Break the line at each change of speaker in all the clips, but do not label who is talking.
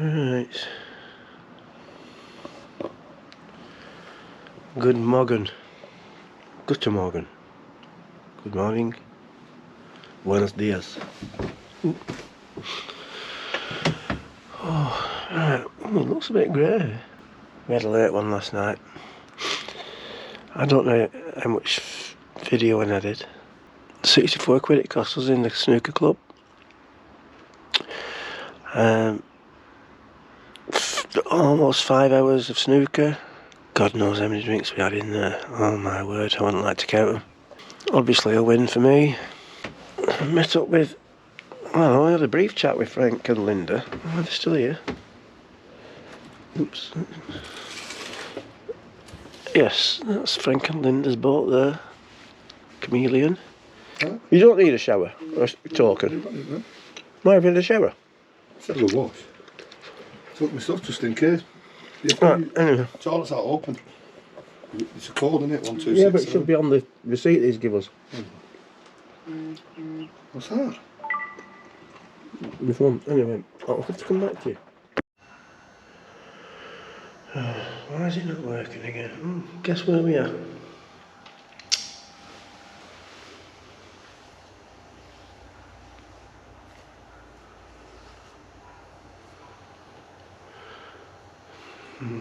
Right. Good morning. Guten Morgen. Good morning. Buenos dias. Oh, right. It looks a bit grey. We had a late one last night. I don't know how much video I did. 64 quid it cost us in the snooker club. Almost 5 hours of snooker. God knows how many drinks we had in there. Oh my word, I wouldn't like to count them. Obviously a win for me. I met up with, well, I had a brief chat with Frank and Linda. Oh, they're still here. Oops. Yes, that's Frank and Linda's boat there. Chameleon. Huh? You don't need a shower. We're talking. Why have you had a shower?
Let's have a wash. Took my stuff just in case.
Right, anyway.
Toilets are open. It's a code, isn't it? 1, 2, 6.
Yeah, but it should be on the receipt these give us.
What's that?
The phone. Anyway, I'll have to come back to you. Why is it not working again? Guess where we are?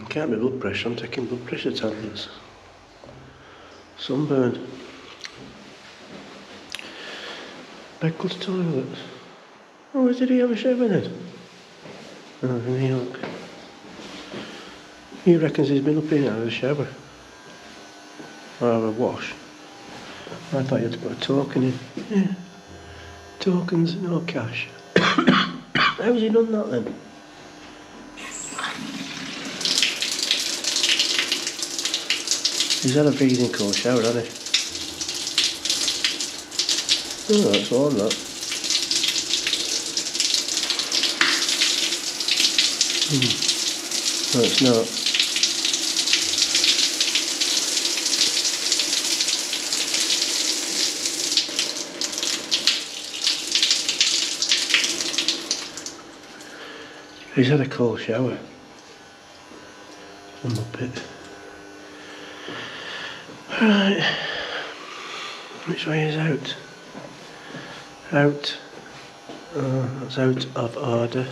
Can't be blood pressure, I'm taking blood pressure tablets. Sunburn. Beccles toilets. Oh, did he have a shower then? Oh, and he look. He reckons he's been up in and out of the shower. Or have a wash. I thought you had to put a token in. Yeah. Tokens, no cash. How's he done that then? He's had a freezing cold shower, hasn't he? Oh, that's warm, that. No, it's not. He's had a cold shower. I'm up it. Right. Which way is out? Out. That's out of order.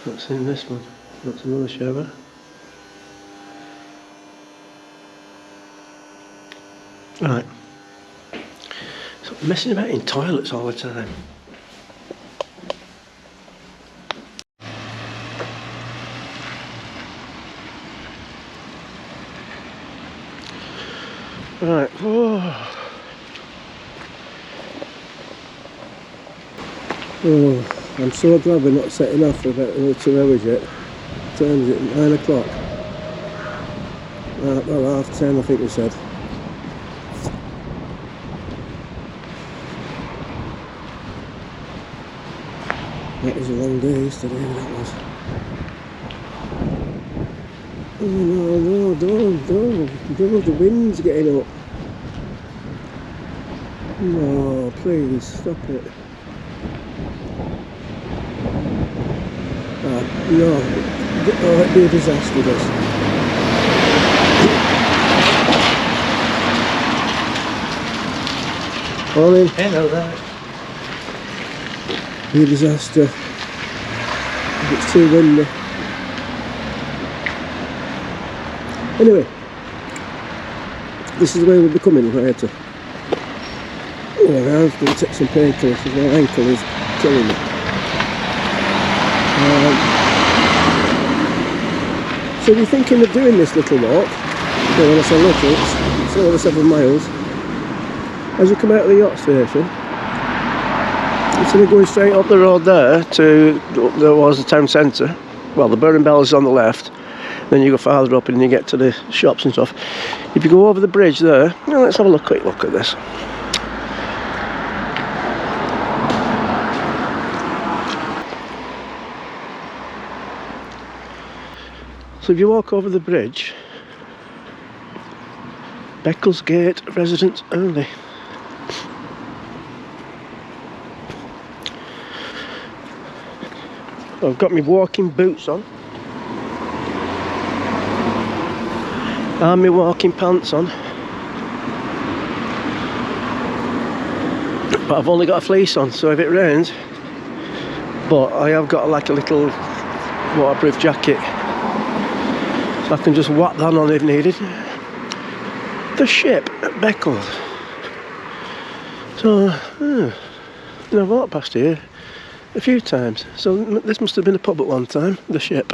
That's in this one. That's another shower. Right. So messing about in toilets all the time. Right. Oh, I'm so glad we're not setting off for about another 2 hours yet. What time is it? 9 o'clock. Well, 10:30 I think we said. That was a long day yesterday, that was. Oh no, don't, the wind's getting up. No, please, stop it. No, it'd be a disaster, this. Morning. Hello there. Be a disaster. It's too windy. Anyway, this is the way we'll be coming. I had to. Oh, I'm going to take some painkillers because my ankle is killing me. So we're thinking of doing this little walk. Well, when I say little, it's over 7 miles. As you come out of the yacht station, it's going to go straight up the road there to the town centre. Well, the Burn Bell is on the left. Then you go farther up and you get to the shops and stuff. If you go over the bridge there, well, let's have a quick look at this. So if you walk over the bridge, Beccles Gate residents only. I've got my walking boots on and my walking pants on, but I've only got a fleece on, so if it rains, but I have got like a little waterproof jacket, so I can just whack that on if needed. The ship at Beccles. So I've walked past here a few times, so this must have been a pub at one time. The ship.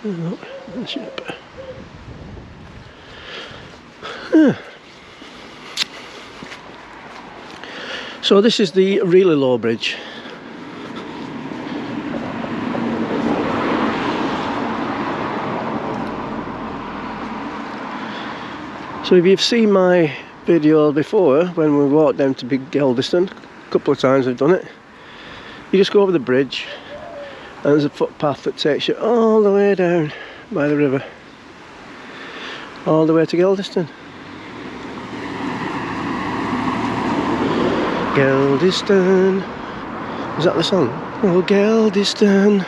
Oh, the ship. So this is the really low bridge. So if you've seen my video before, when we walked down to Geldeston, a couple of times I've done it, you just go over the bridge and there's a footpath that takes you all the way down by the river, all the way to Geldeston. Geldeston, is that the song? Oh, Geldeston.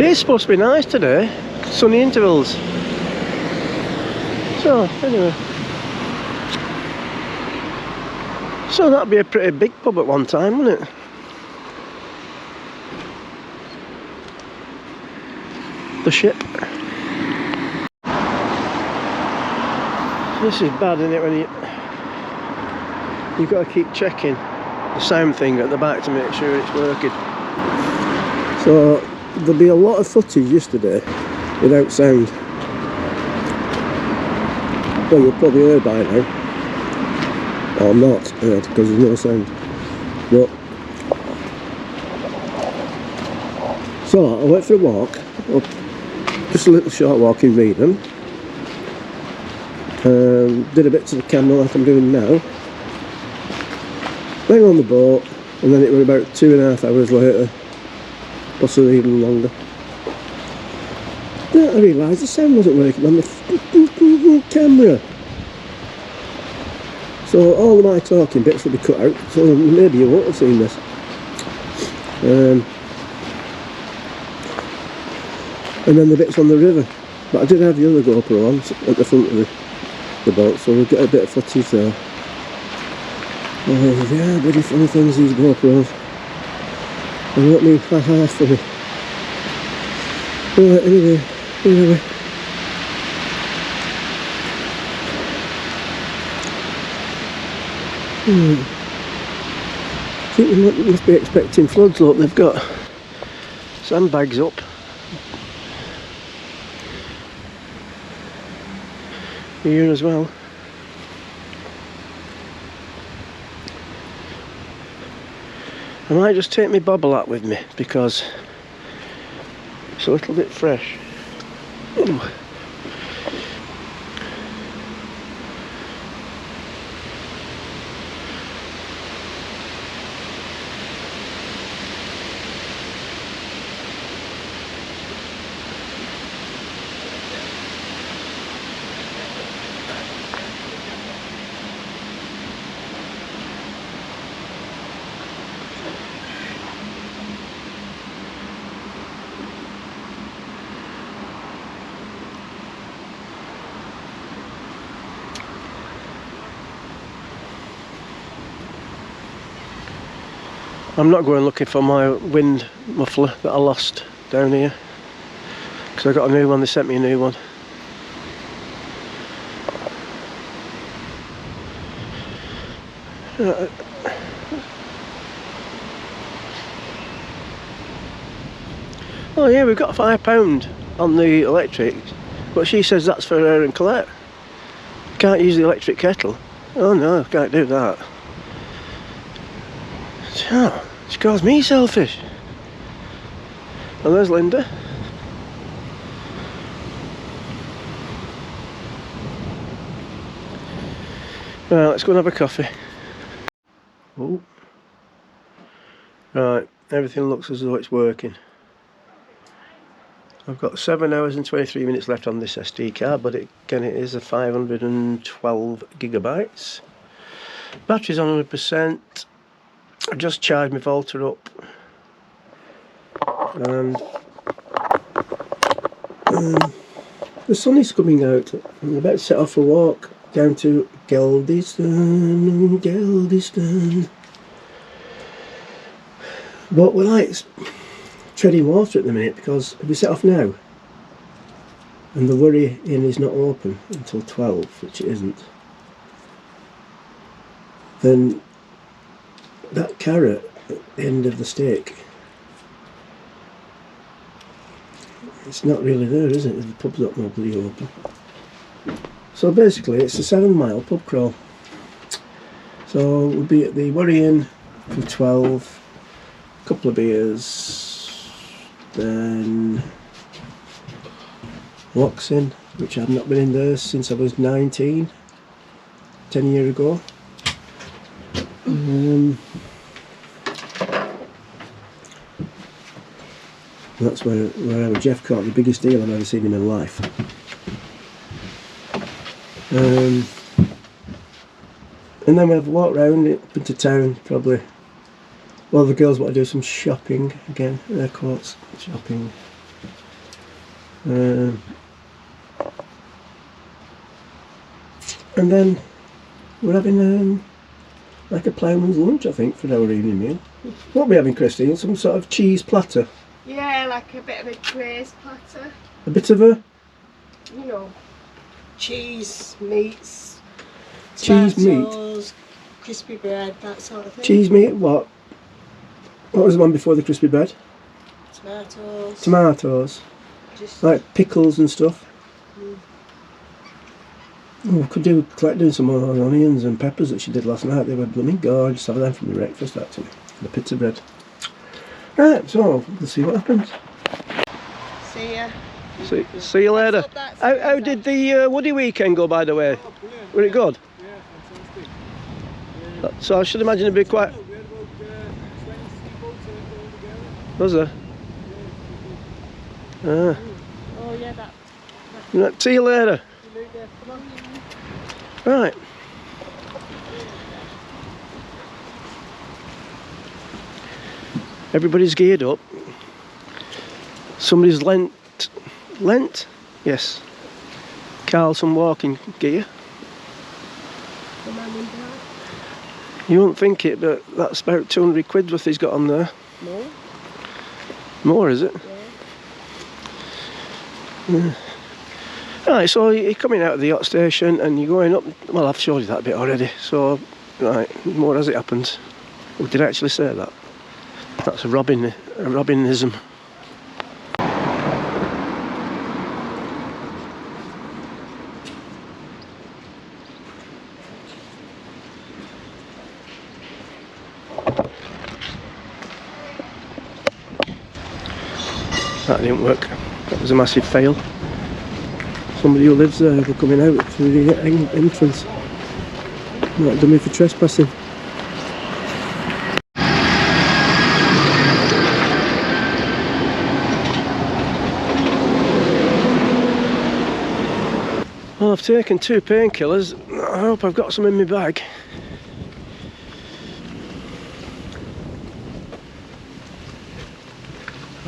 It is supposed to be nice today, sunny intervals. So anyway, so that'd be a pretty big pub at one time, wouldn't it? The ship. This is bad, isn't it, when you've got to keep checking the sound thing at the back to make sure it's working. So there'll be a lot of footage yesterday without sound. Well, you'll probably heard by now, or not, because there's no sound. But so I went for a walk, just a little short walk in Reedham. Did a bit to the camera like I'm doing now. Went on the boat, and then it was about 2.5 hours later, possibly even longer. Then I realised the sound wasn't working on the camera. So all of my talking bits will be cut out, so maybe you won't have seen this. And then the bits on the river. But I did have the other GoPro on at the front of the boat, so we'll get a bit of footage there. Oh yeah, bloody funny things, these GoPros. I don't mean haha funny. Alright, anyway. I think we must be expecting floods. Look, they've got sandbags up. Here as well. I might just take my bobble hat with me because it's a little bit fresh. Ooh. I'm not going looking for my wind muffler that I lost down here, because I got a new one. They sent me a new one. Oh yeah, we've got £5 on the electric, but she says that's for her and Colette. Can't use the electric kettle. Oh no, can't do that. Oh, she calls me selfish. And there's Linda. Right, let's go and have a coffee. Oh. Right, everything looks as though it's working. I've got 7 hours and 23 minutes left on this SD card, but again it is a 512 gigabytes. Battery's on 100%. I just charged my Volta up, and the sun is coming out. I'm about to set off for a walk down to Geldeston. But we're like treading water at the minute, because if we set off now and the Worry Inn is not open until 12, which it isn't, then that carrot at the end of the stick, it's not really there, is it? The pub's not really open. So basically it's a 7-mile pub crawl. So we'll be at the Worry Inn for 12, a couple of beers, then Walks in, which I've not been in there since I was 19, 10 years ago. That's where Jeff caught the biggest deal I've ever seen in my life. And then we have a walk round up into town, probably. Well, the girls want to do some shopping again, air quotes, shopping. And then we're having like a ploughman's lunch, I think, for our evening meal. What are we having, Christine? Some sort of cheese platter?
Yeah, like a bit of a braised platter.
A bit of a?
You know, cheese, meats,
Cheese,
tomatoes, crispy bread, that sort of thing.
Cheese, meat, what? What was the one before the crispy bread?
Tomatoes.
Tomatoes.
Just
Like pickles and stuff. Oh, could do doing some more onions and peppers that she did last night. They were blooming gorgeous. Have them for my breakfast, actually. The pizza bread. Right, so we'll see what happens.
See ya.
See you later. How did the Woody weekend go, by the way?
Oh, brilliant.
Were it good?
Yeah, fantastic.
So I should imagine it'd be quite...
We had about 20 people all together.
Was there? Ah.
Oh yeah, that.
Right, see you later.
Come on.
Right. Everybody's geared up. Somebody's lent? Yes. Carl some walking gear.
The man in black.
You won't think it, but that's about 200 quid worth he's got on there.
More?
More, is it?
Yeah.
Right, so you're coming out of the yacht station and you're going up. Well, I've showed you that bit already. So, right, more as it happens. Oh, did I actually say that? That's a Robinism. That didn't work. That was a massive fail. Somebody who lives there were coming out through the entrance. Not done me for trespassing. Well, I've taken 2 painkillers. I hope I've got some in my bag.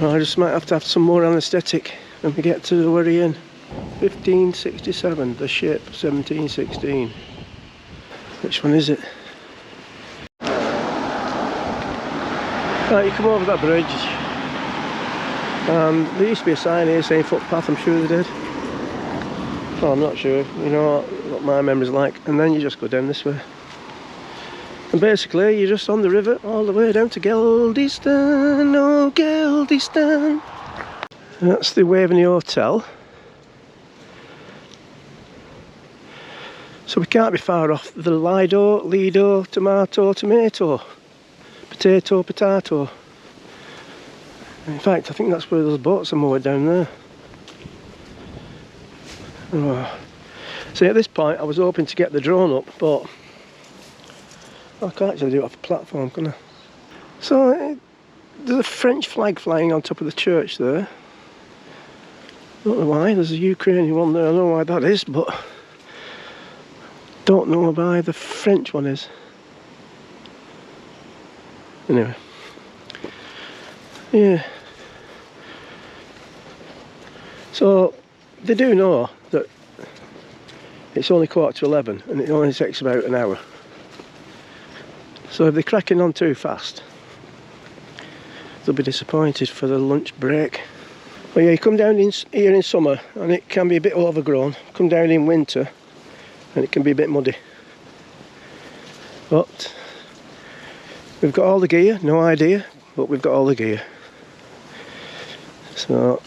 I just might have to have some more anaesthetic when we get to the Worry Inn. 1567, the ship, 1716. Which one is it? Right, you come over that bridge. There used to be a sign here saying footpath, I'm sure they did. Well, I'm not sure, you know what my memory's like. And then you just go down this way. And basically you're just on the river all the way down to Geldeston, oh Geldeston. That's the Waveney Hotel. So we can't be far off the Lido, tomato, potato. In fact, I think that's where those boats are moored down there. Oh. See, at this point I was hoping to get the drone up, but I can't actually do it off a platform, can I? So there's a French flag flying on top of the church there. Don't know why, there's a Ukrainian one there, I know why that is, but don't know why the French one is. Anyway. Yeah. So, they do know that it's only 11:15 and it only takes about an hour. So if they're cracking on too fast, they'll be disappointed for the lunch break. Well, yeah, you come down here in summer and it can be a bit overgrown. Come down in winter and it can be a bit muddy. But we've got all the gear, no idea, but we've got all the gear. So,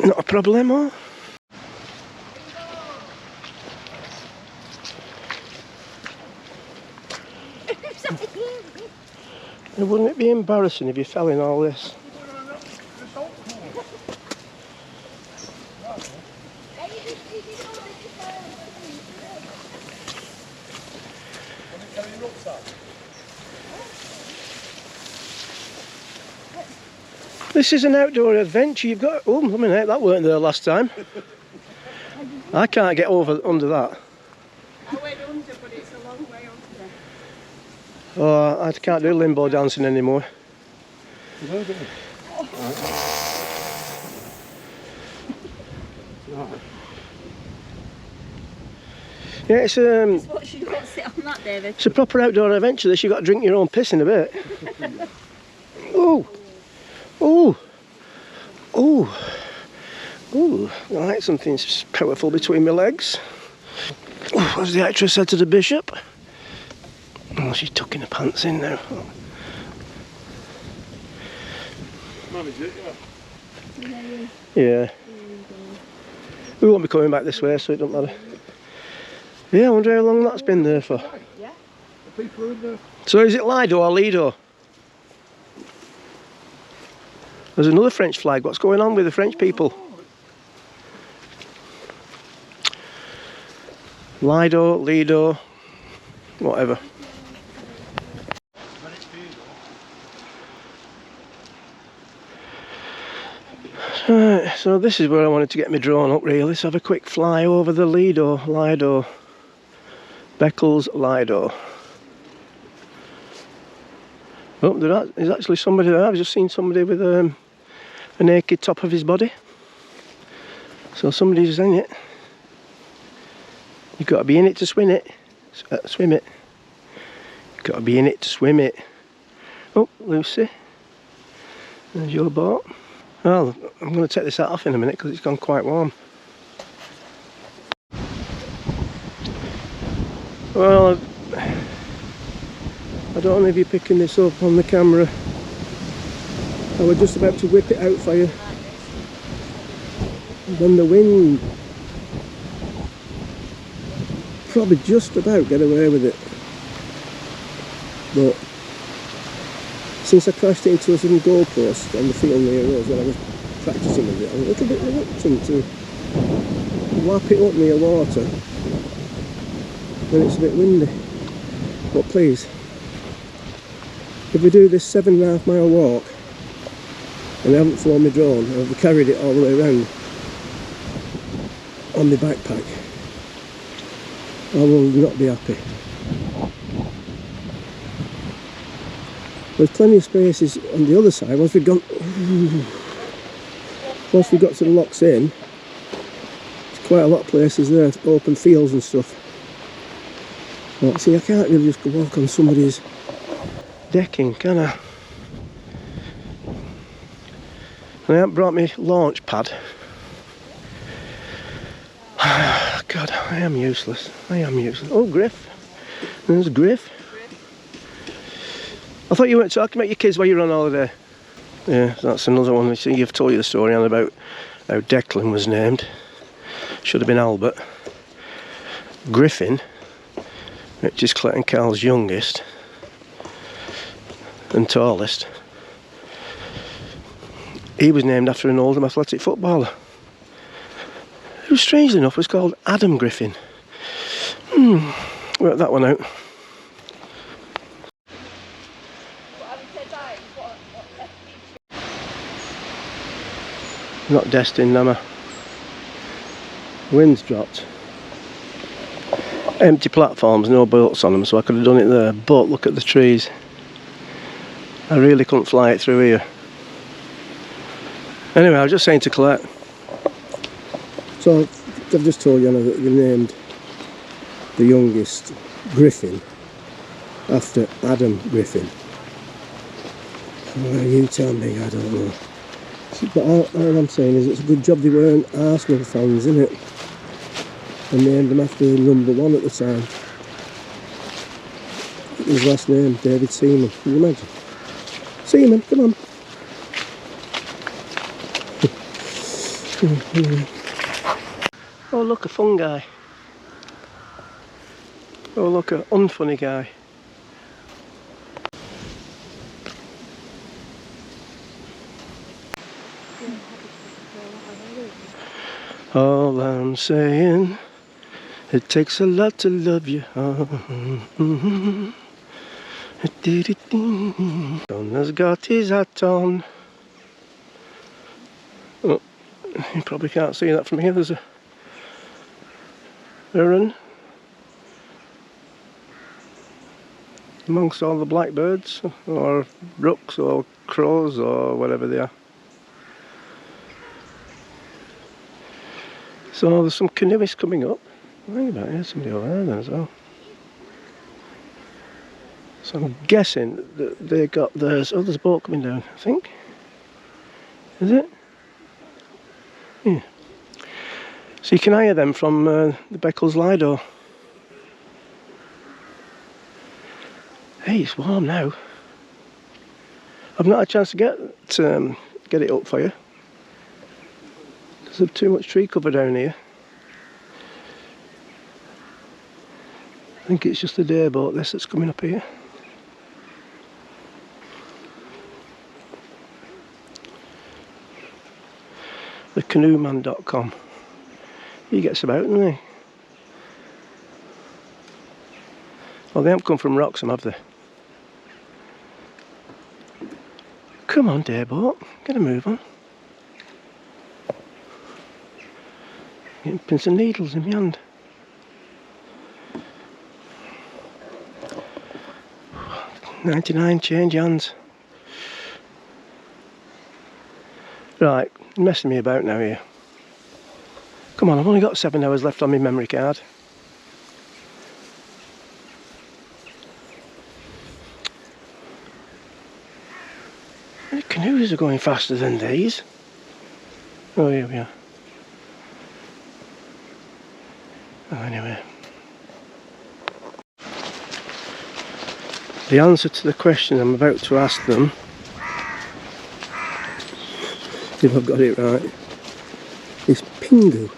not a problemo. Wouldn't it be embarrassing if you fell in all this? This is an outdoor adventure. You've got. Oh, I mean, that weren't there last time. I can't get under that.
I went under, but it's a long way under there.
Oh, I can't do limbo dancing anymore. Yeah, it's
What, you got to sit on that, David?
it's a proper outdoor adventure. This, you've got to drink your own piss in a bit. Oh, oh, oh, oh! I like something powerful between my legs. Oh, as the actress said to the bishop. Oh, she's tucking her pants in now. Yeah. We won't be coming back this way, so it doesn't matter. Yeah, I wonder how long that's been there for.
Yeah.
The people are in there.
So is it Lido or Lido? There's another French flag. What's going on with the French people? Lido, Lido, whatever. Right, so this is where I wanted to get my drone up really. Let's have a quick fly over the Lido. Beccles Lido. Oh, there's actually somebody there. I've just seen somebody with a naked top of his body. So somebody's in it. You've got to be in it to swim it. Swim it. You've got to be in it to swim it. Oh, Lucy. There's your boat. Well, I'm going to take this hat off in a minute because it's gone quite warm. Well, I don't know if you're picking this up on the camera. I was just about to whip it out for you. And then the wind probably just about get away with it. But since I crashed into some GoPros on the field near us when I was practicing with it, I'm a little bit reluctant to lap it up near water when it's a bit windy. But please, if we do this 7.5 mile walk and I haven't flown my drone, I've carried it all the way around on my backpack, I will not be happy. There's plenty of spaces on the other side. Once we've got to the locks in, there's quite a lot of places there, open fields and stuff. But see, I can't really just go walk on somebody's decking, can I? And I haven't brought my launch pad. God, I am useless. I am useless. Oh, Griff. There's Griff. I thought you weren't talking about your kids while you were on holiday. Yeah, that's another one. See, you've told you the story on about how Declan was named. Should have been Albert. Griffin, which is Clayton Carl's youngest and tallest, he was named after an Oldham athletic footballer who, strangely enough, was called Adam Griffin. Work that one out. Not destined, am I? Wind's dropped. Empty platforms, no boats on them, so I could have done it there. But look at the trees. I really couldn't fly it through here. Anyway, I was just saying to Colette. So I've just told you that we named the youngest Griffin after Adam Griffin. Well, you tell me, I don't know. But all I'm saying is it's a good job they weren't Arsenal fans, isn't it? And named him after number 1 at the time. His last name, David Seaman. Can you imagine? Seaman, come on. Oh look, a fun guy. Oh look, a unfunny guy. All I'm saying, it takes a lot to love you. Son has got his hat on. Oh, you probably can't see that from here. There's a heron amongst all the blackbirds, or rooks, or crows, or whatever they are. So there's some canoeists coming up. Think about it, there's somebody over there then as well. So I'm guessing that they got theirs. Oh, there's a boat coming down, I think. Is it? Yeah. So you can hire them from the Beccles Lido. Hey, it's warm now. I've not had a chance to get it up for you. There's too much tree cover down here. I think it's just a day boat this that's coming up here. Thecanoeman.com. He gets about, doesn't he? Well, they haven't come from Wroxham, have they? Come on, day boat, get a move on. Getting pins and needles in my hand. $99 change hands. Right, you're messing me about now here. Come on, I've only got 7 hours left on my memory card. The canoes are going faster than these. Oh, here we are. Oh, anyway. The answer to the question I'm about to ask them, if I've got it right, is Pingu.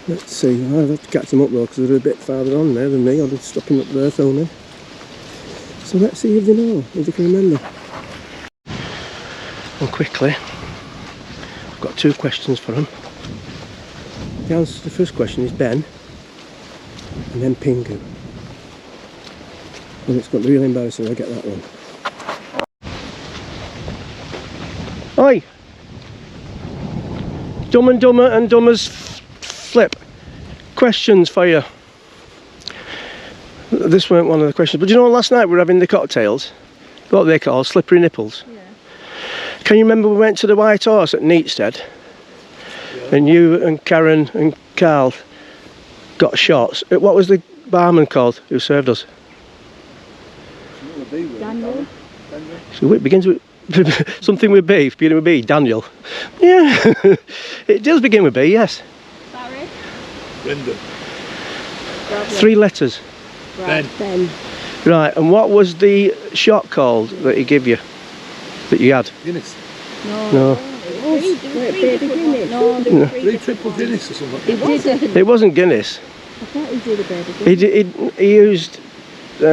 Let's see, I'll have to catch them up though because they're a bit farther on there than me. I'll be stopping up there filming. So let's see if they know, if they can remember. And quickly, I've got 2 questions for them. The answer to the first question is Ben, and then Pingu. And it's got to be really embarrassing if I get that one. Oi! Dumb and Dumber and Dumber's Flip. Questions for you. This weren't one of the questions, but you know last night we were having the cocktails? What are they called? Slippery nipples? Yeah. Can you remember we went to the White Horse at Neatstead? Yeah. And you and Karen and Carl got shots. What was the barman called who served us?
Daniel.
So it begins with something with B, beginning with B. Daniel. Yeah, it does begin with B. Yes.
Barry.
Brendan.
3 letters.
Ben.
Right, and what was the shot called that he gave you? That you had?
Guinness.
No.
Three triple Guinness or something.
It wasn't Guinness.
I thought he did a bit of Guinness.
He used.
He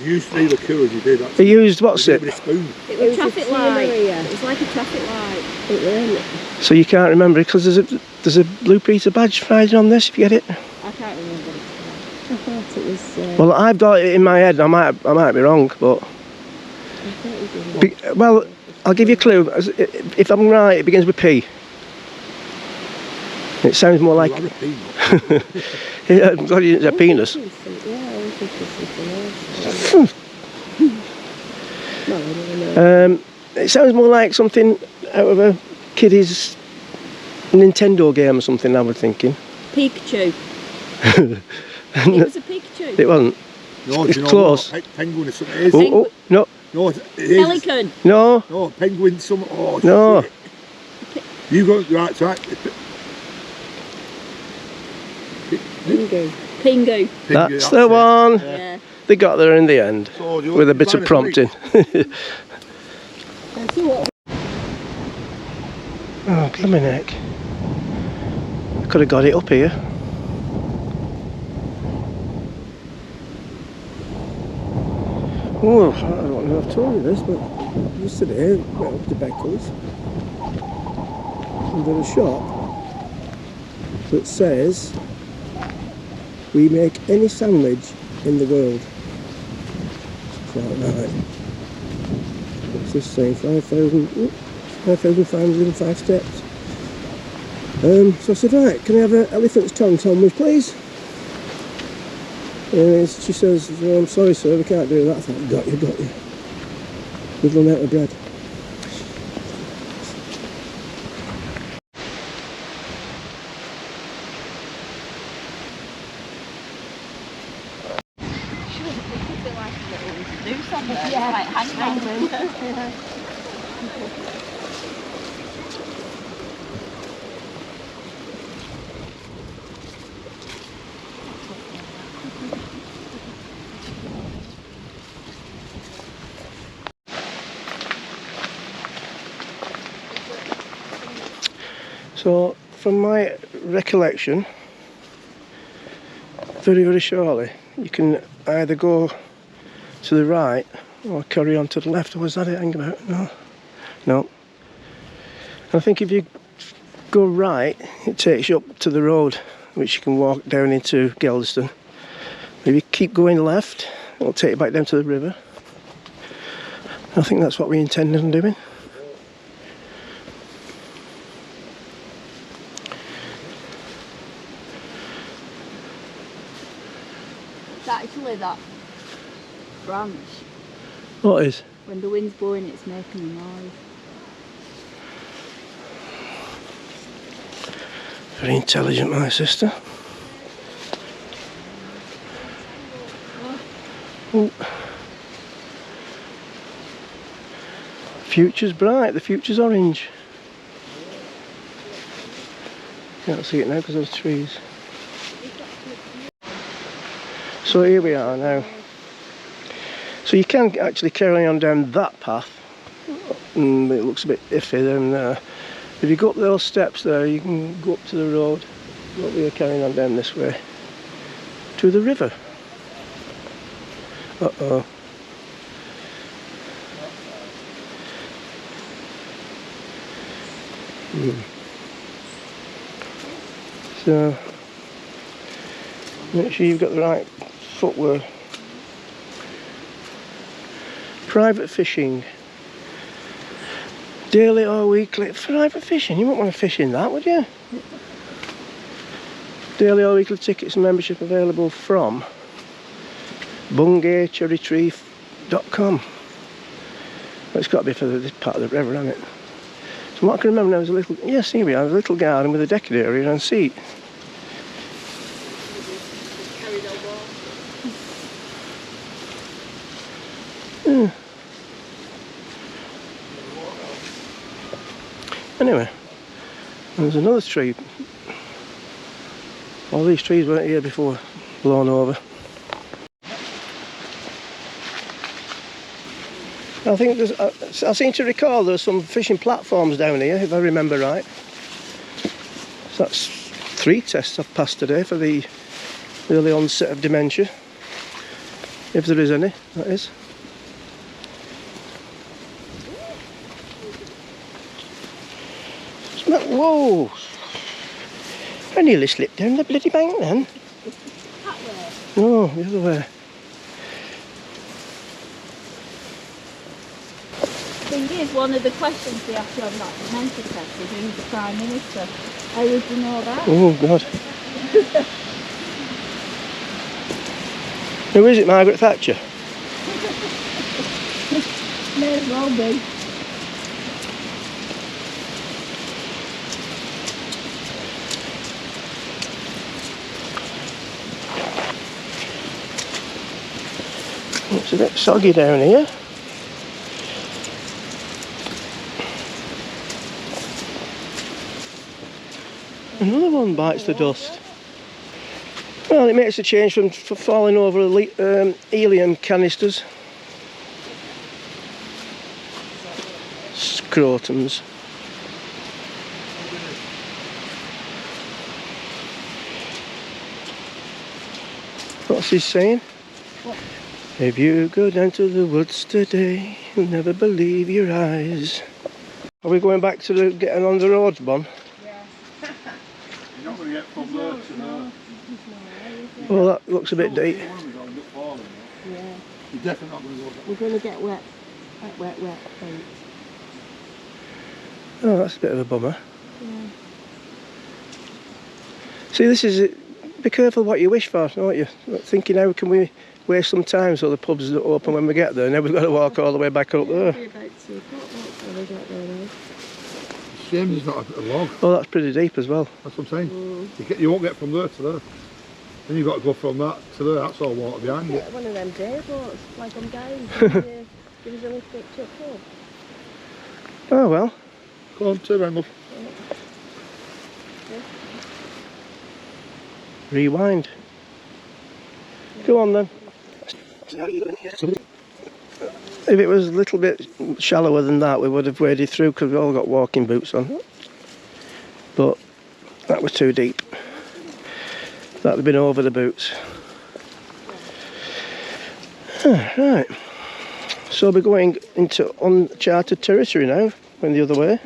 used 3 liqueurs, he did.
He used what's it?
With a spoon.
It was traffic light. It was like a traffic light. It really.
So you can't remember it because there's a Blue Peter badge riding on this. If you get it.
I can't remember it. I thought it was.
Well, I've got it in my head. I might be wrong, but. Well, I'll give you a clue. If I'm right, it begins with P. It sounds more like...
You are a peanut.
Yeah, I'm glad you didn't say penis. It sounds more like something out of a kiddie's Nintendo game or something, I was thinking.
Pikachu. It was a Pikachu.
It wasn't.
No,
It's
do you know
close.
what? Penguin is something. It is.
Oh, no,
No, it is.
Pelican.
no,
No, penguin something. Oh,
no.
shit. You got right, right.
Pingu. Pingu.
That's the one.
Yeah.
They got there in the end,
So, do you
with a
want
bit
to
of
find a
prompting.
What?
Oh, blimey neck. I could have got it up here. Oh, I don't know if I've told you this, but just today, went up to Beccles and there's a shop that says we make any sandwich in the world. It's like that. What's this saying? 5,505 steps. So I said, right, can I have an elephant's tongue sandwich, please? And she says, oh, I'm sorry sir, we can't do that. I thought, got you. We've run out of bread.
Do something. Yeah. Like hangman.
So, from my recollection, very, very shortly, you can either go to the right or carry on to the left. Or was that it? Hang about. No. I think if you go right, it takes you up to the road, which you can walk down into Geldeston. If you keep going left, it'll take you back down to the river. I think that's what we intended on doing.
It's actually that branch.
What is?
When the wind's blowing, it's making a noise.
Very intelligent, my sister. Oh. Future's bright, the future's orange. Can't see it now because of the trees. So here we are now. So you can actually carry on down that path. It looks a bit iffy down there. If you go up those steps there, you can go up to the road. But we are carrying on down this way to the river. Uh-oh. So make sure you've got the right footwear. Private fishing. Daily or weekly. Private fishing? You wouldn't want to fish in that, would you? Daily or weekly tickets and membership available from bungaycherrytree.com. It's got to be for this part of the river, hasn't it? So what I can remember now is a little, yes, here we are, a little garden with a decking area and seat. Yeah. Anyway, there's another tree. All these trees weren't here before, blown over. I think there's, I seem to recall there's some fishing platforms down here, if I remember right. So that's 3 tests I've passed today for the early onset of dementia. If there is any, that is. Whoa! I nearly slipped down the bloody bank then.
That way?
No, the other way.
thing is, one of the questions they ask you on that dementia test is who's the Prime Minister. How would you know that?
Oh God. Who is it, Margaret Thatcher?
May as well be.
It's a bit soggy down here. Another one bites the dust. Well, it makes a change from falling over helium canisters. Scrotums. What's he saying?
What?
If you go down to the woods today, you'll never believe your eyes. Are we going back to getting on the roads, Bon?
Yeah.
You're not going to get from there to there.
Well, that looks a bit deep.
Yeah.
You're definitely not going to go there.
We're going to get wet. Wet feet.
Oh, that's a bit of a bummer.
Yeah.
See, this is it. Be careful what you wish for, aren't you? Thinking how can we waste some time so the pubs don't open when we get there, and then we've got to walk all the way back up there.
Shame there's not a log.
Oh, that's pretty deep as well.
That's what I'm saying. You won't get from there to there. Then you've got to go from that to there. That's all water behind it.
One of them day boats, like I'm down. Give us a lift up to a pub.
Oh well.
Go on, turn around, love.
Rewind. Go on then. If it was a little bit shallower than that, we would have waded through because we've all got walking boots on. But that was too deep. That would have been over the boots. Right. So we're going into uncharted territory now, going the other way.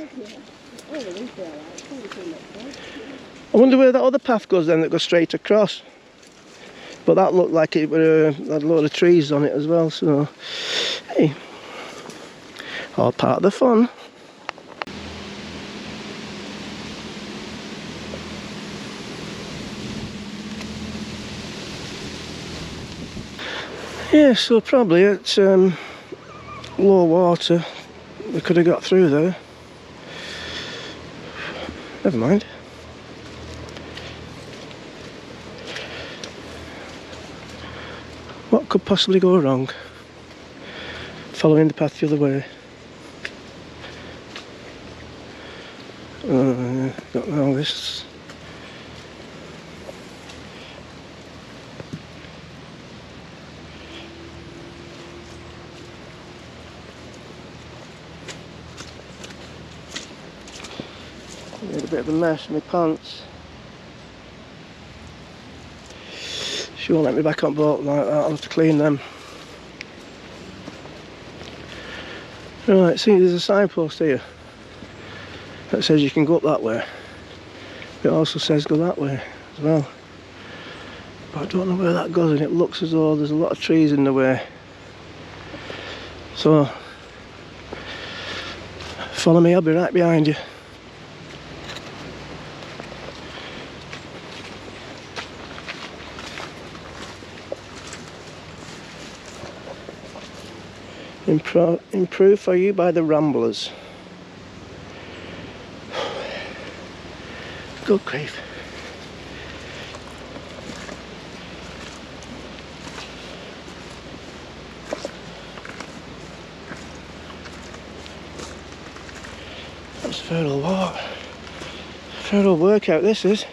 I wonder where that other path goes then, that goes straight across. But that looked like it had a load of trees on it as well, so hey, all part of the fun. Yeah, so probably at low water we could have got through there. Never mind. What could possibly go wrong? Following the path the other way. Got all this. Made a bit of a mess in my pants. She won't let me back on board like that, I'll have to clean them. Right, see, there's a signpost here that says you can go up that way. It also says go that way as well. But I don't know where that goes, and it looks as though there's a lot of trees in the way. So, follow me, I'll be right behind you. Improved for you by the Ramblers. Good grief. That's a fair old walk. Fair old workout this is.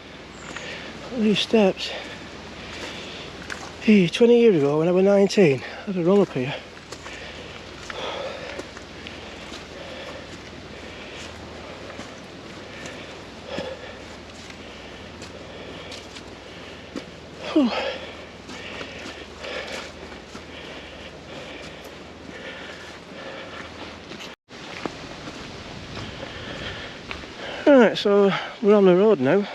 These steps. Hey, 20 years ago when I was 19, I had a run up here. Right, so we're on the road now.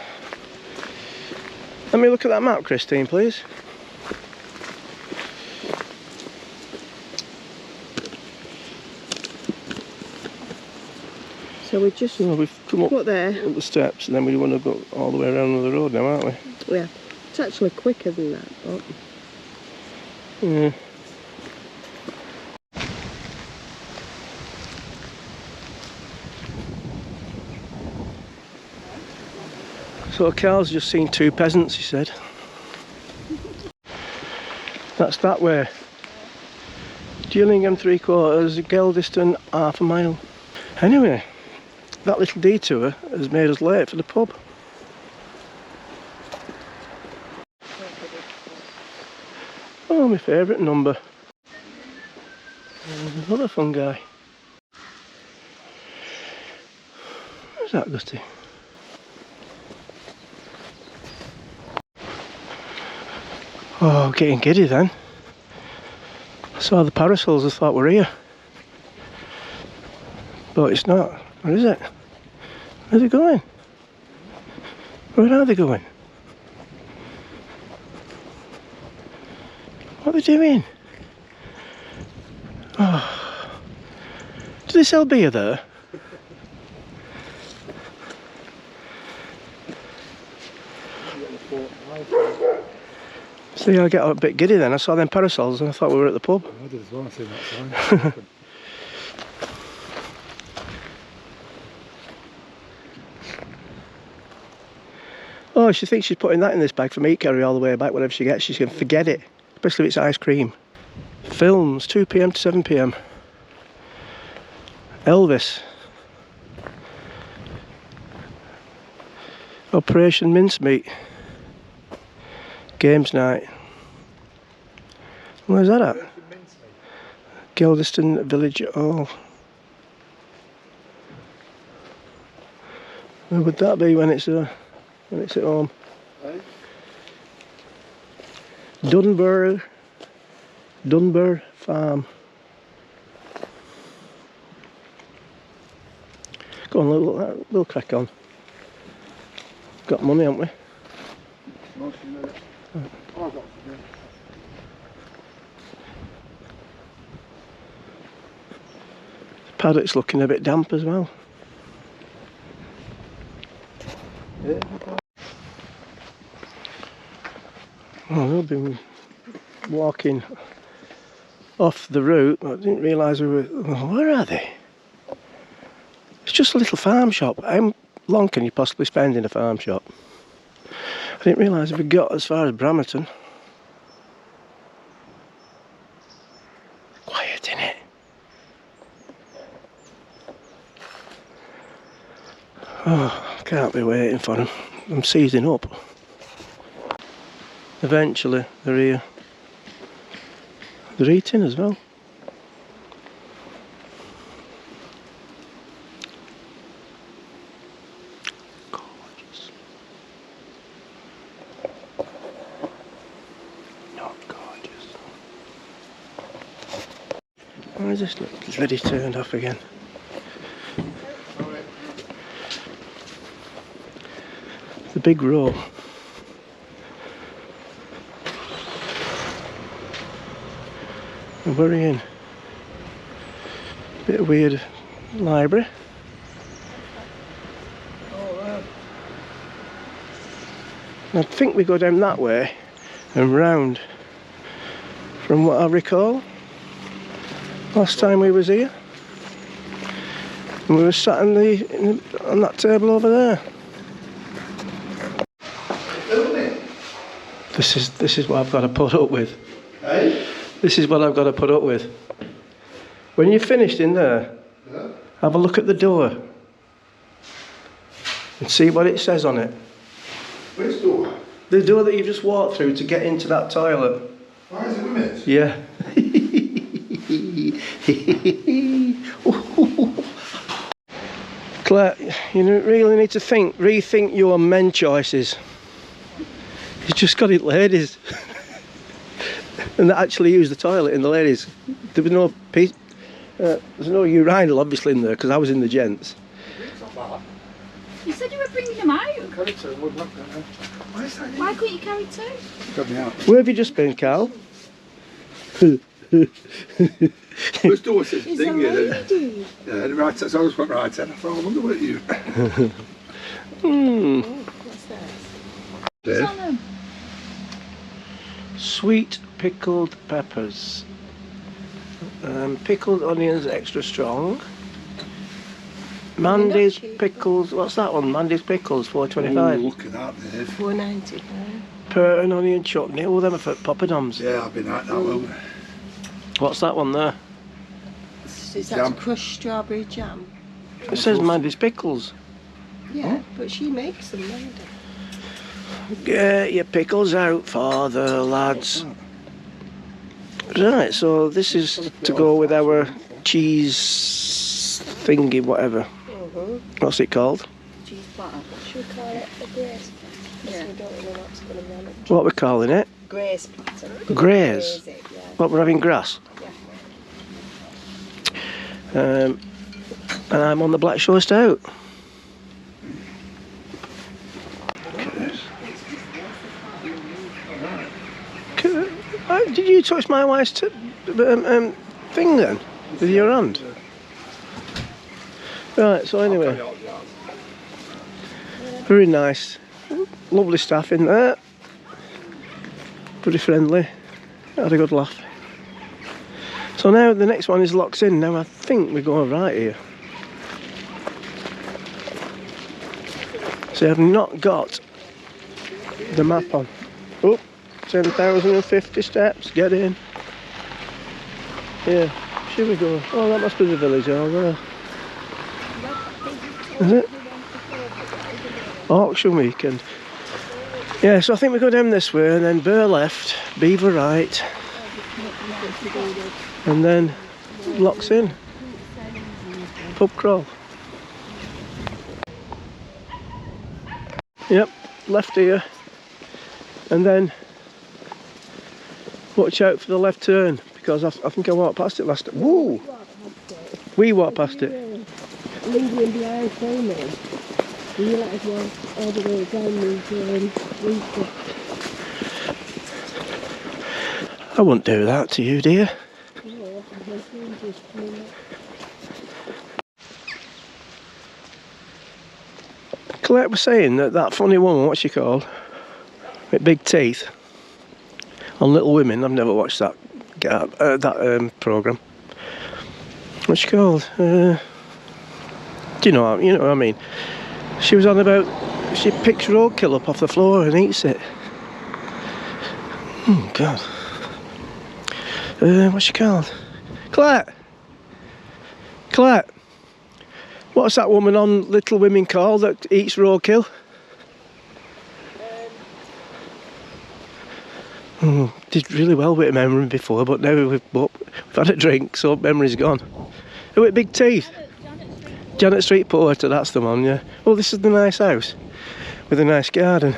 Let me look at that map, Christine, please.
So we just
we've come up
there.
the steps, and then we want to go all the way around the road now, aren't we?
Yeah. It's actually quicker than that, but...
Yeah. So Carl's just seen 2 peasants, he said. That's that way. Gillingham 3/4, Geldeston half a mile. Anyway, that little detour has made us late for the pub. Oh, my favourite number. Another fun guy. Where's that gutty? Oh, getting giddy then. I saw the parasols, I thought we're here. But it's not. Where is it? Where are they going? Where are they going? What are they doing? Oh. Do they sell beer there? See, I get a bit giddy then. I saw them parasols and I thought we were at the pub.
I did as well, I seen that sign.
Oh, she thinks she's putting that in this bag for meat curry all the way back. Whatever she gets, she's going to forget it. Especially if it's ice cream. Films, 2 PM to 7 PM. Elvis. Operation Mincemeat. Games night. Where's that at? Geldeston Village Hall. Where would that be when it's at home? Dunbar Farm. Go on, we'll crack on. Got money, haven't we? The paddock's looking a bit damp as well. Oh, we'll be walking off the route. I didn't realise we were... Oh, where are they? It's just a little farm shop. How long can you possibly spend in a farm shop? I didn't realise we got as far as Bramerton. Quiet, innit? Oh, I can't be waiting for them. I'm seizing up. Eventually, they're here. They're eating as well. Gorgeous. Not gorgeous. Why is this bloody turned off again? The big row. And we're in. Bit of weird library. I think we go down that way and round, from what I recall. Last time we was here, and we were sat on that table over there. This is what I've got to put up with.
Hey?
This is what I've got to put up with. When you're finished in there, have a look at the door and see what it says on it.
Which door?
The door that you've just walked through to get into that toilet.
Why is it with it?
Yeah. Claire, you really need to rethink your men choices. You just got it ladies. And they actually use the toilet in the ladies. There was no there's no urinal obviously in there because I was in the gents.
You said you were bringing them out.
Carry two, wouldn't have done it. Why is that?
Why couldn't you carry two?
Got me out.
Where have you just been, Carl?
Let's do this
Is that
thing
what
here.
you do?
Yeah, the right side. So I just went right side. I thought, I wonder what you.
Hmm.
What's this?
Dave.
Sweet pickled peppers. Pickled onions extra strong. Mandy's
cheap.
pickles. What's that one? Mandy's pickles,
Oh,
$4.25.
look at that, Dave.
$4.90.
Per and onion chutney. Oh, them are for poppadoms.
Yeah, I've been at that one.
What's that one there?
Is that
Jam.
crushed strawberry jam?
It says Mandy's pickles.
Yeah, but she makes them, Mandy.
Get your pickles out for the lads. Right, so this is to go with our cheese thingy, whatever. What's it called?
Cheese platter. Should we call it a grace platter?
Yeah.
We don't know what's going to run it.
What we're calling it?
Grace platter.
Graze?
Graze it, yeah.
What, we're having grass?
Yeah.
And I'm on the black shore stout. Did you touch my wife's thing then? With your hand? Right, so anyway. Very nice. Lovely staff in there. Pretty friendly. Had a good laugh. So now the next one is locks in. Now I think we're going right here. So I've not got the map on. Oh, 10,050 steps. Get in. Yeah, should we go? Oh, that must be the village over there. Is it? Auction weekend. Yeah, so I think we go down this way and then Burr left, Beaver right, and then locks in. Pub crawl. Yep, left here, and then watch out for the left turn because I think I walked past it last time. Whoa! We walked past it.
Leaving behind filming. You let us walk all the way down these routes.
I wouldn't do that to you, dear. Colette was saying that funny woman, what's she called? With big teeth. On Little Women, I've never watched that programme. What's she called? Do you know what I mean? She was on about, she picks roadkill up off the floor and eats it. Oh God. What's she called? Colette! Colette! What's that woman on Little Women called that eats roadkill? Did really well with memory before, but now we've had a drink, so memory's gone. Oh, with big teeth. Janet Street Porter, that's the one, yeah. Oh, this is the nice house with a nice garden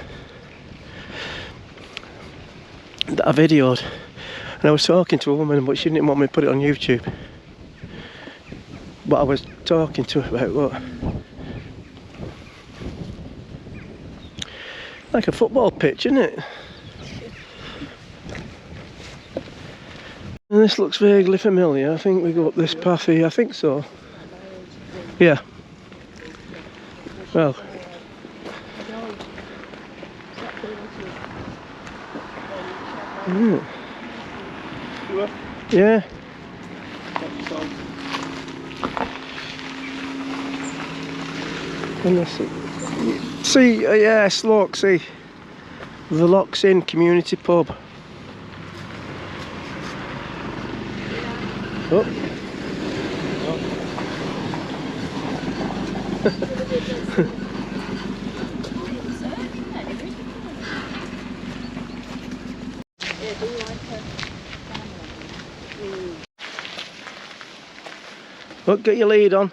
that I videoed. And I was talking to a woman, but she didn't want me to put it on YouTube. But I was talking to her about what? Like a football pitch, isn't it? And this looks vaguely familiar. I think we go up this path here. I think so. Yeah. Well. Yeah. And this, see, yes, look, see. The Locks In Community Pub. Oh. Look, get your lead on.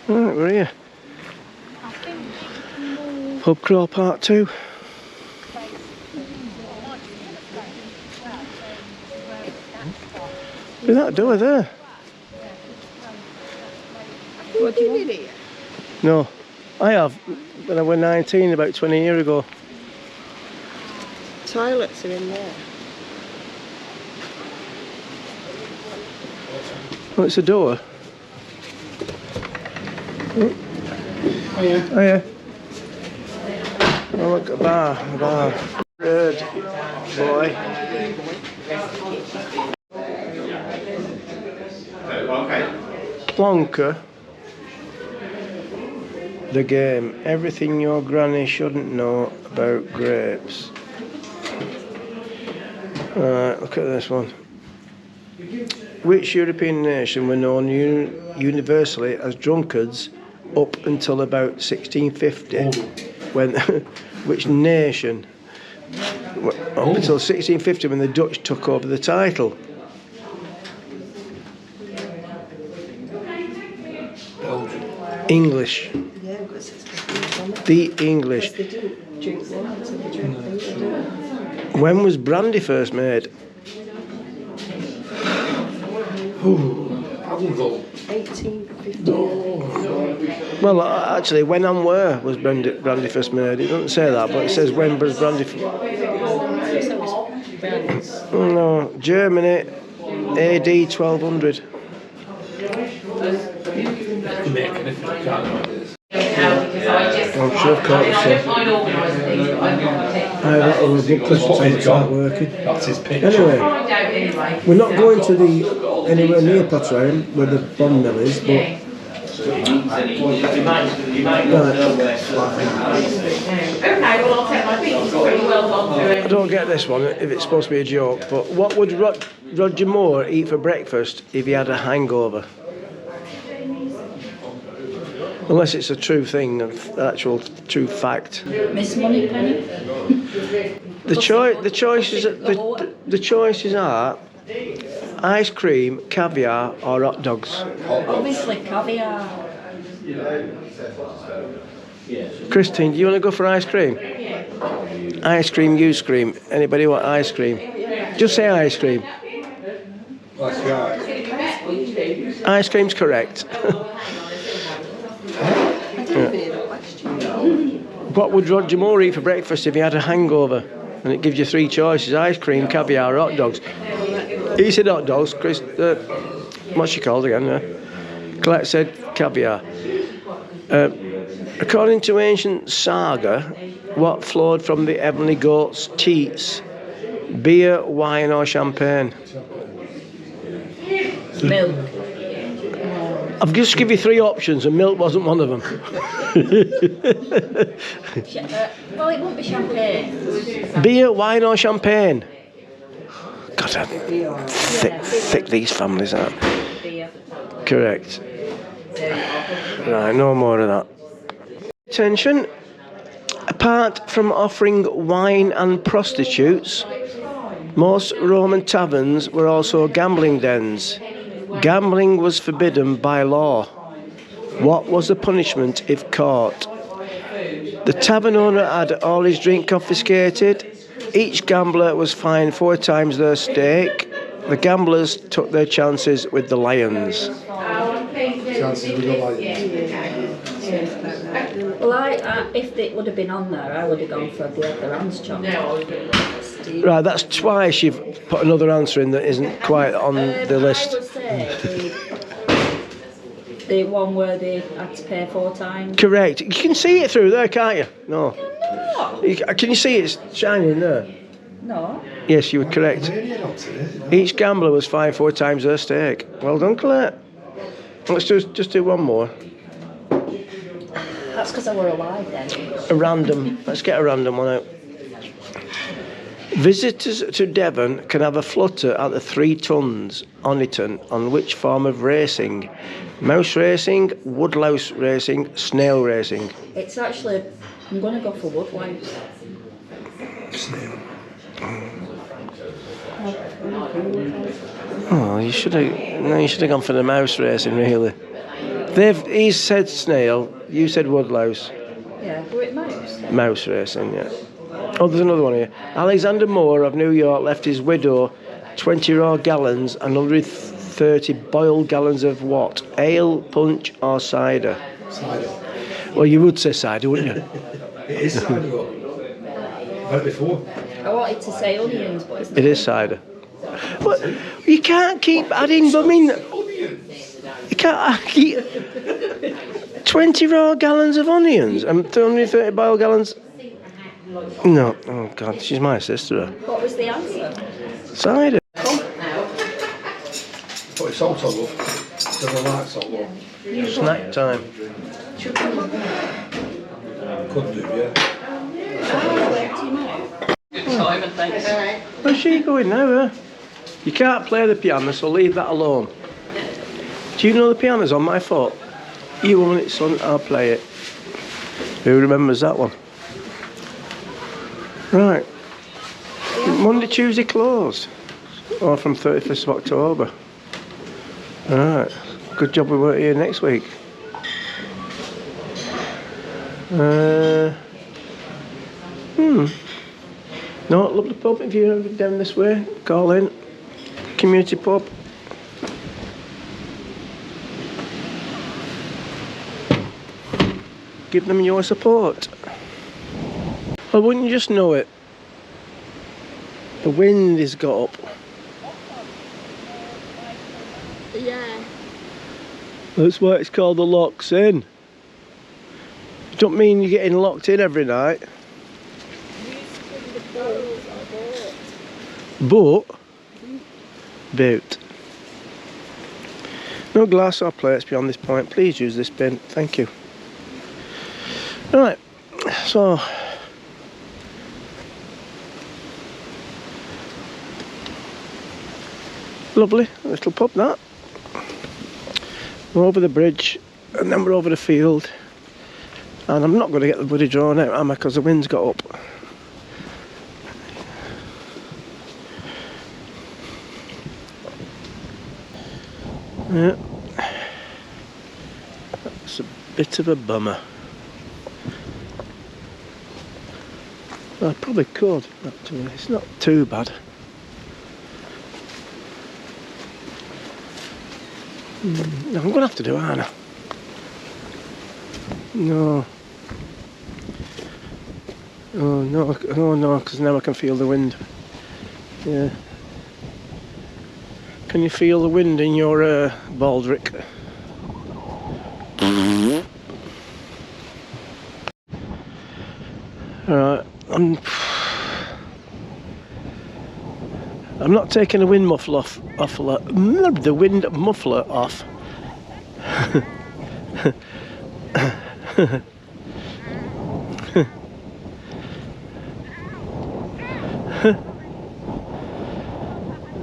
Right, we're here. Pub crawl part 2. Look at that door there.
What do you need here?
No, I have when I was 19 about 20 years ago.
toilets are in there.
Oh, it's a door. Oh yeah. Oh yeah. Oh look, a bar. Bird boy. Plonker. The game. Everything your granny shouldn't know about grapes. Alright, look at this one. Which European nation were known universally as drunkards up until about 1650? When which nation? Up until 1650 when the Dutch took over the title. English. The English. When was brandy first made?
1850.
Well, actually, when and where was brandy first made? It doesn't say that, but it says when was brandy. No, Germany, AD 1200. I'm sure I've caught this one. That was a good place to start working.
That's his pitch.
Anyway, we're not going to the anywhere near Patterne where the bond mill is, but I don't get this one if it's supposed to be a joke, but what would Roger Moore eat for breakfast if he had a hangover? Unless it's a true thing, an actual true fact.
Miss Moneypenny.
The choices are ice cream, caviar, or hot dogs.
Obviously caviar.
Christine, do you want to go for ice cream? Ice cream, you scream. Anybody want ice cream? Just say ice cream. Ice cream's correct. What would Roger Moore eat for breakfast if he had a hangover? And it gives you three choices: ice cream, caviar, hot dogs. He said hot dogs. Chris, what's she called again? Colette said caviar. According to ancient saga, what flowed from the heavenly goat's teats? Beer, wine, or champagne?
Milk.
I've just give you three options, and milk wasn't one of them.
Well, it won't be champagne.
Beer, wine, or champagne? God, how thick these families are.
Beer.
Correct. Right, no more of that. Attention. Apart from offering wine and prostitutes, most Roman taverns were also gambling dens. Gambling was forbidden by law. What was the punishment if caught? The tavern owner had all his drink confiscated. Each gambler was fined 4 times their stake. The gamblers took their chances with the lions.
Chances with the lions.
Well, if it would have been on there, I would have gone for the other hands chopped.
Right, that's twice you've put another answer in that isn't quite on the list.
I would say the one where they had to pay 4 times.
Correct. You can see it through there, can't you? No. Can you see it's shining there?
No.
Yes, you were correct. Each gambler was fined 4 times their stake. Well done, Colette. Let's just do one more.
That's because I were alive then.
A random. Let's get a random one out. Visitors to Devon can have a flutter at the 3 Tons, Oniton, on which form of racing? Mouse racing, woodlouse racing, snail racing.
It's actually, I'm going to go for woodlouse.
Snail.
Oh, you should have gone for the mouse racing, really. He's said snail, you said woodlouse.
Yeah, were it mouse?
Mouse racing, yeah. Oh, there's another one here. Alexander Moore of New York left his widow 20 raw gallons and 130 boiled gallons of what? Ale, punch, or cider?
Cider.
Well, you would say cider, wouldn't you?
It is cider. I've had it before.
I wanted to say onions, but it's
It is cider. But you can't keep adding, I mean, you can't keep 20 raw gallons of onions and 230 boiled gallons. No, oh God, she's my sister.
What was the answer?
Cider.
Put your salt on, love. Doesn't like salt, love.
Snack time.
Could do, yeah.
Where's she going now, huh? You can't play the piano, so leave that alone. Do you know the piano's on my foot? You own it, son, I'll play it. Who remembers that one? Right. Monday, Tuesday closed. Or from 31st of October. Alright. Good job we weren't here next week. No, lovely pub. If you're down this way, call in. Community pub. Give them your support. Well, wouldn't you just know it? The wind has got up.
Yeah.
That's why it's called the locks in. Don't mean you're getting locked in every night. But boot. No glass or plates beyond this point. Please use this bin. Thank you. Right. So lovely little pub that. We're over the bridge and then we're over the field. And I'm not going to get the bloody drone out, am I? Because the wind's got up. Yeah. That's a bit of a bummer. I probably could, actually. It's not too bad. I'm going to have to do it, aren't I? No. Oh no, because now I can feel the wind. Yeah. Can you feel the wind in your baldric? Alright, I'm not taking the wind muffler off the wind muffler off.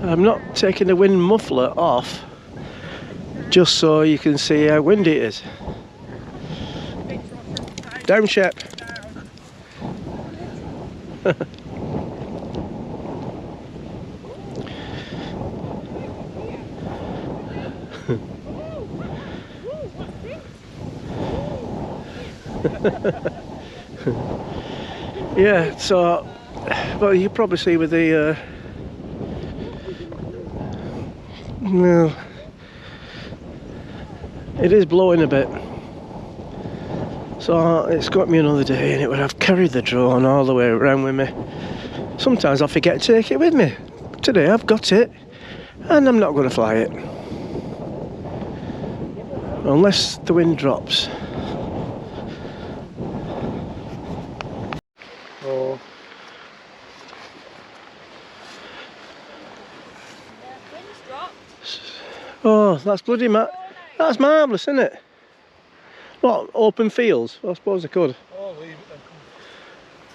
I'm not taking the wind muffler off just so you can see how windy it is. Down, Shep. Yeah, so, well, you probably see with the well, it is blowing a bit, so it's got me another day and it would have carried the drone all the way around with me. Sometimes I forget to take it with me. Today I've got it and I'm not going to fly it unless the wind drops. Oh. Oh, that's bloody that's marvellous, isn't it? What, open fields? I suppose I could.
Oh, leave it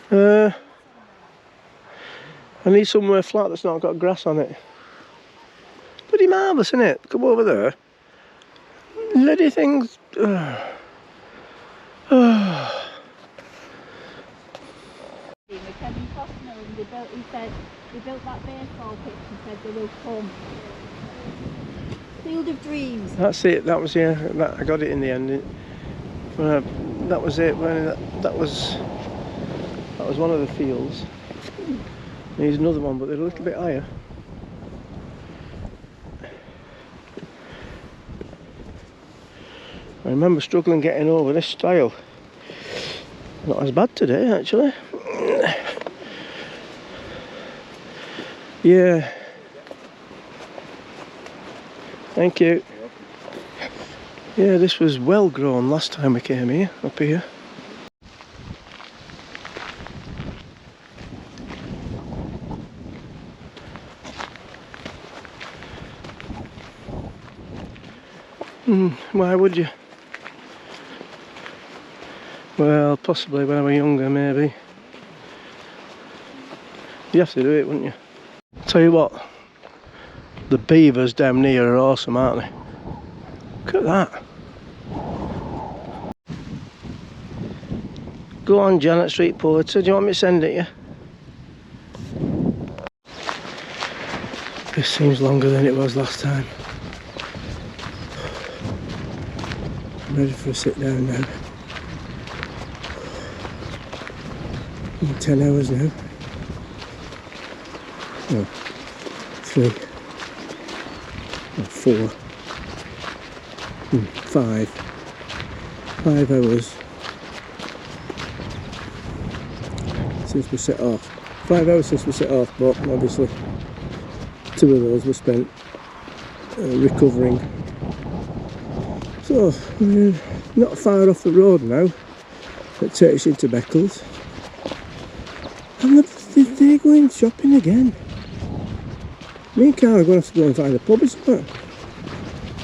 then.
I need somewhere flat that's not got grass on it. Bloody marvellous, isn't it? Come over there. Bloody things.
They built that baseball pitch and said they will come. Field of Dreams.
That's it. That was, yeah. I got it in the end. That was it. That was one of the fields. There's another one, but they're a little bit higher. I remember struggling getting over this stile. Not as bad today, actually. Yeah. Thank you. Yeah, this was well grown last time we came here, up here. Why would you? Well, possibly when I was younger, maybe. You have to do it, wouldn't you? Tell you what, the beavers down near are awesome, aren't they? Look at that. Go on, Janet Street Porter, do you want me to send it you? This seems longer than it was last time. I'm ready for a sit down now. 10 hours now. No, 3 or 4. 5 hours since we set off. 5 hours since we set off, but obviously 2 of those were spent recovering. So we're not far off the road now. That takes you to Beccles. And they're going shopping again. Me and Carl are going to have to go and find a pub or something.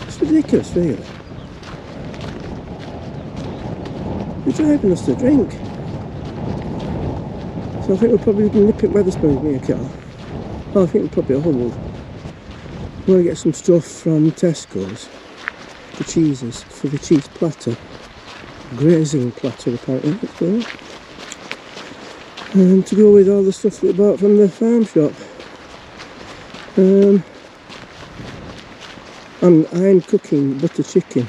It's ridiculous, really. They're driving us to drink. So I think we'll probably nip it Wetherspoons, me and Carl. Oh, I think we'll probably hold. We're going to get some stuff from Tesco's. The cheeses, for the cheese platter. Grazing platter, apparently it's called. And to go with all the stuff that we bought from the farm shop. And I'm cooking butter chicken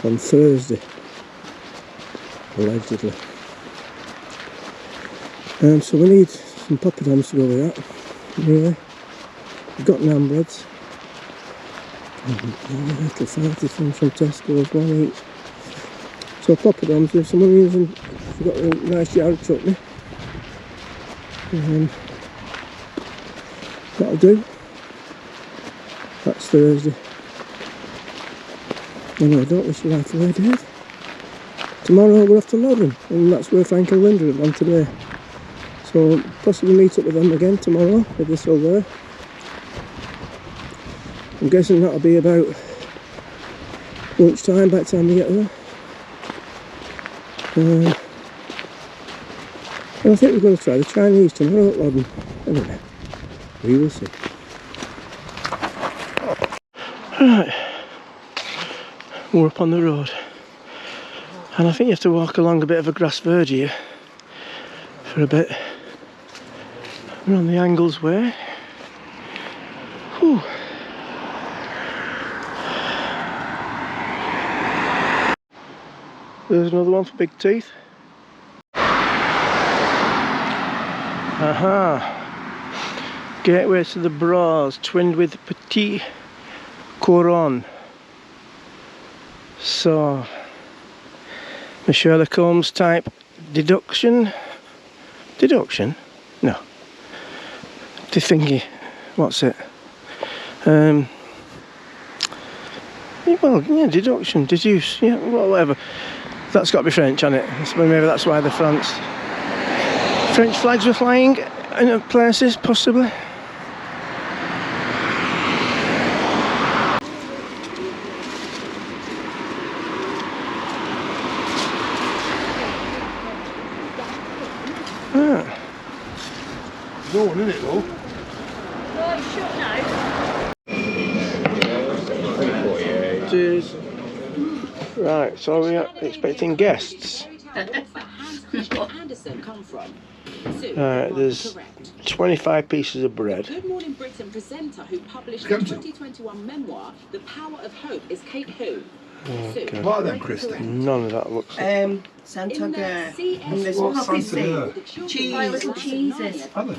on Thursday, allegedly. So we need some poppadoms to go with that, really. We've got naan breads. Little fancy things from Tesco's, 1 each. So poppadoms with some onions, and we've got a nice yard chutney. That'll do. That's Thursday. Anyway, don't wish your life away, Dave. Tomorrow we're off to Loddon, and that's where Frank and Linda have gone today. So possibly meet up with them again tomorrow, if they're still there. I'm guessing that'll be about lunchtime by the time we get there. And I think we're going to try the Chinese tomorrow at Loddon. Anyway, we will see. Right, we're up on the road, and I think you have to walk along a bit of a grass verge here for a bit. We're on the Angles Way. Whew. There's another one for big teeth. Aha! Gateway to the Bras, twinned with Petit Couronne. So, the Sherlock Holmes type deduction? Deduction? No. The thingy. What's it? Well, yeah, deduction, deduce, yeah, well, whatever. That's got to be French, hasn't it? Maybe that's why the French flags were flying in places, possibly.
No one in it though.
Well, you should know.
Cheers. Right, so we're expecting guests. Right, there's 25 pieces of bread.
Good Morning Britain presenter who published the 2021 memoir, The Power of Hope, is Kate Who.
Okay.
What are them, Christy?
None of that looks
Santander.
And
there's
What's
poppy
Santander?
cheese.
Little cheeses.
Are they?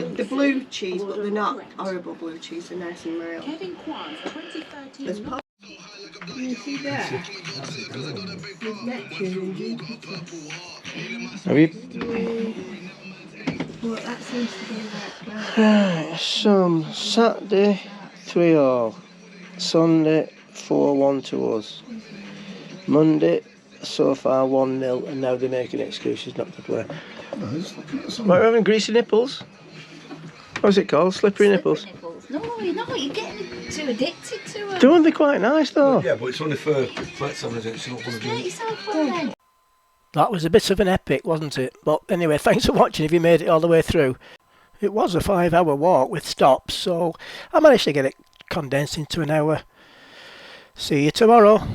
The blue cheese, but they're not horrible blue cheese, they're nice and mild.
Kevin Kwan's 2013
There's pop. You see that?
Have you?
But that seems to be like
Right, Saturday 3-all, Sunday 4-1 to us, Monday so far 1-0, and now they're making excuses not to play. Right, we're having greasy nipples. What's it called? Slippery nipples.
No, you're not. You're getting too addicted to it.
Don't they quite nice though?
Yeah, but it's only for flex on it, so you don't want to do
Get
it.
yourself one then.
That was a bit of an epic, wasn't it? But anyway, thanks for watching if you made it all the way through. It was a 5-hour walk with stops, so I managed to get it condensed into an hour. See you tomorrow.